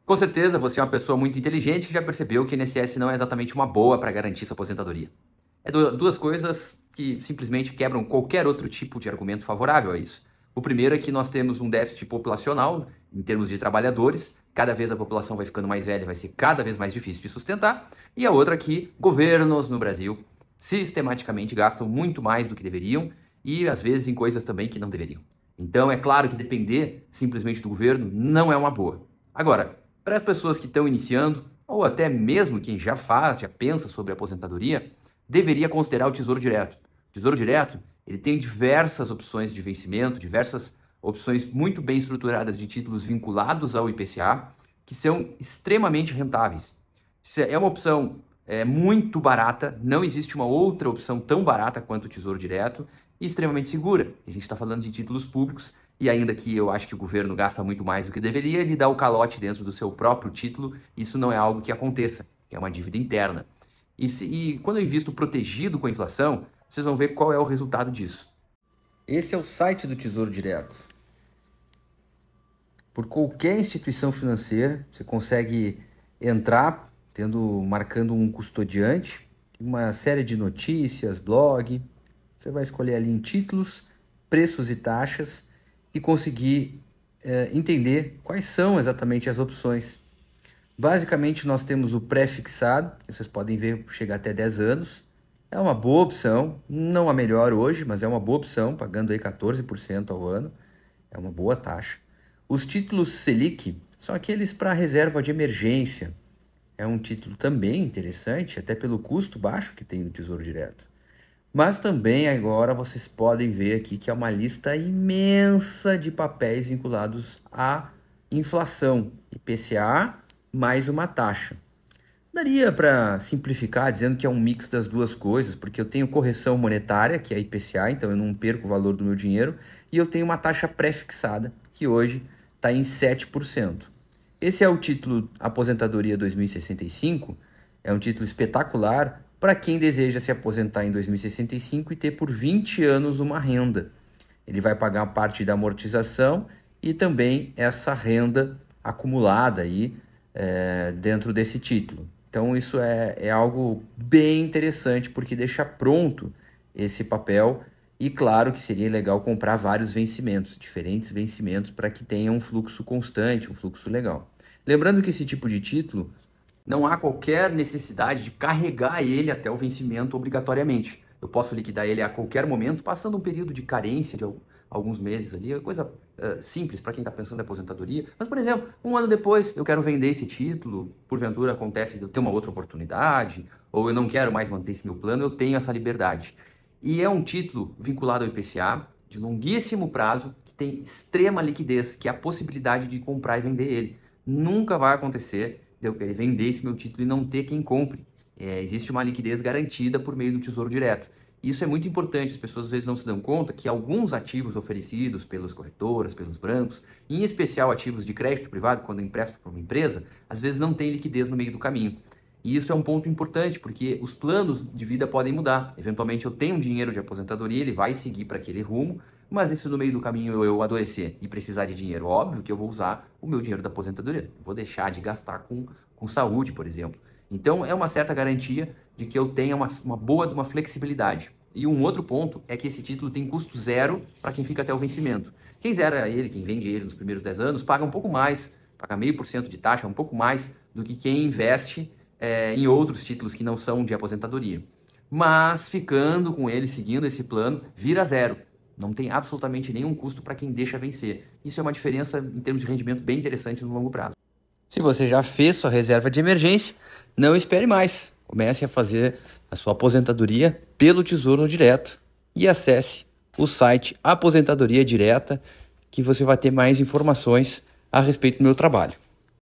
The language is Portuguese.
Com certeza você é uma pessoa muito inteligente que já percebeu que o INSS não é exatamente uma boa para garantir sua aposentadoria. É duas coisas que simplesmente quebram qualquer outro tipo de argumento favorável a isso. O primeiro é que nós temos um déficit populacional em termos de trabalhadores, cada vez a população vai ficando mais velha, vai ser cada vez mais difícil de sustentar. E a outra é que governos no Brasil sistematicamente gastam muito mais do que deveriam e às vezes em coisas também que não deveriam. Então é claro que depender simplesmente do governo não é uma boa. Agora, para as pessoas que estão iniciando, ou até mesmo quem já faz, já pensa sobre a aposentadoria, deveria considerar o Tesouro Direto. O Tesouro Direto, ele tem diversas opções de vencimento, diversas opções muito bem estruturadas de títulos vinculados ao IPCA, que são extremamente rentáveis. É uma opção muito barata, não existe uma outra opção tão barata quanto o Tesouro Direto e extremamente segura. A gente está falando de títulos públicos e ainda que eu acho que o governo gasta muito mais do que deveria, ele dá o calote dentro do seu próprio título. Isso não é algo que aconteça, é uma dívida interna. E quando eu invisto protegido com a inflação, vocês vão ver qual é o resultado disso. Esse é o site do Tesouro Direto. Por qualquer instituição financeira, você consegue entrar marcando um custodiante, uma série de notícias, blog. Você vai escolher ali em títulos, preços e taxas e conseguir entender quais são exatamente as opções. Basicamente, nós temos o pré-fixado, que vocês podem ver chega até 10 anos. É uma boa opção, não a melhor hoje, mas é uma boa opção, pagando aí 14% ao ano. É uma boa taxa. Os títulos Selic são aqueles para reserva de emergência. É um título também interessante, até pelo custo baixo que tem no Tesouro Direto. Mas também agora vocês podem ver aqui que é uma lista imensa de papéis vinculados à inflação, IPCA mais uma taxa. Daria para simplificar dizendo que é um mix das duas coisas, porque eu tenho correção monetária, que é a IPCA, então eu não perco o valor do meu dinheiro, e eu tenho uma taxa pré-fixada, que hoje está em 7%. Esse é o título Aposentadoria 2065, é um título espetacular para quem deseja se aposentar em 2065 e ter por 20 anos uma renda. Ele vai pagar parte da amortização e também essa renda acumulada aí dentro desse título. Então isso é algo bem interessante porque deixa pronto esse papel e claro que seria legal comprar vários vencimentos, diferentes vencimentos para que tenha um fluxo constante, um fluxo legal. Lembrando que esse tipo de título não há qualquer necessidade de carregar ele até o vencimento obrigatoriamente. Eu posso liquidar ele a qualquer momento, passando um período de carência de alguns meses ali, é coisa simples para quem está pensando em aposentadoria. Mas, por exemplo, um ano depois eu quero vender esse título, porventura acontece de eu ter uma outra oportunidade, ou eu não quero mais manter esse meu plano, eu tenho essa liberdade. E é um título vinculado ao IPCA, de longuíssimo prazo, que tem extrema liquidez, que é a possibilidade de comprar e vender ele. Nunca vai acontecer de eu querer vender esse meu título e não ter quem compre. Existe uma liquidez garantida por meio do Tesouro Direto. Isso é muito importante, as pessoas às vezes não se dão conta que alguns ativos oferecidos pelas corretoras, pelos bancos, em especial ativos de crédito privado, quando empresto para uma empresa, às vezes não tem liquidez no meio do caminho. E isso é um ponto importante, porque os planos de vida podem mudar. Eventualmente eu tenho um dinheiro de aposentadoria, ele vai seguir para aquele rumo, mas e se no meio do caminho eu adoecer e precisar de dinheiro? Óbvio que eu vou usar o meu dinheiro da aposentadoria. Vou deixar de gastar com saúde, por exemplo. Então é uma certa garantia de que eu tenha uma boa flexibilidade. E um outro ponto é que esse título tem custo zero para quem fica até o vencimento. Quem zera ele, quem vende ele nos primeiros 10 anos, paga um pouco mais, paga 0,5% de taxa, um pouco mais do que quem investe em outros títulos que não são de aposentadoria. Mas ficando com ele, seguindo esse plano, vira zero. Não tem absolutamente nenhum custo para quem deixa vencer. Isso é uma diferença em termos de rendimento bem interessante no longo prazo. Se você já fez sua reserva de emergência, não espere mais. Comece a fazer a sua aposentadoria pelo Tesouro Direto e acesse o site Aposentadoria Direta, que você vai ter mais informações a respeito do meu trabalho.